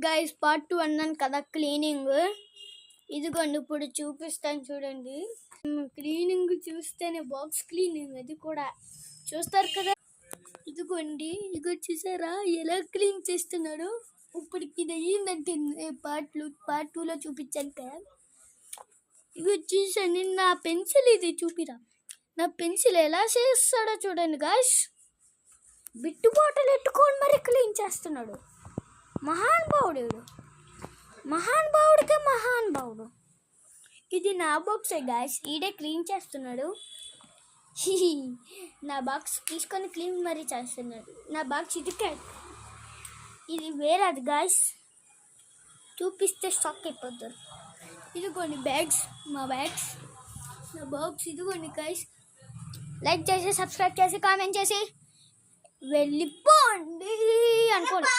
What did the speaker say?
Guys part 2 అన్నాను కదా cleaning. ఇదిగోండి ఇప్పుడు చూపిస్తాను చూడండి. క్లీనింగ్ చూస్తేనే బాక్స్ క్లీనింగ్ అది కూడా చూస్తారు కదా. ఇదిగోండి ఇదిగో చూసారా ఎలా క్లీన్ చేస్తున్నాడు. ఇప్పటికి ఇది అయ్యిందంటే పార్ట్ 2లో చూపించాను కదా. ఇదిగో చూసాను నా పెన్సిల్ ఇది చూపిరా. నా పెన్సిల్ ఎలా చేస్తాడో చూడండి గాయ్స్. బిట్టు బాటలు ఎట్టుకొని మరి క్లీన్ చేస్తున్నాడు. మహానుభావుడికే మహానుభావుడు. ఇది నా బాక్సే గాయ్స్. ఈడే క్లీన్ చేస్తున్నాడు. నా బాక్స్ తీసుకొని క్లీన్ మరీ చేస్తున్నాడు. నా బాక్స్ ఇది వేరేది గాయ్స్. చూపిస్తే షాక్ అయిపోతారు. ఇదిగోండి బ్యాగ్స్, మా బ్యాగ్స్, నా బాక్స్. ఇదిగోండి గాయ్స్. లైక్ చేసి సబ్స్క్రైబ్ చేసి కామెంట్ చేసి వెళ్ళిపోండి అనుకోండి.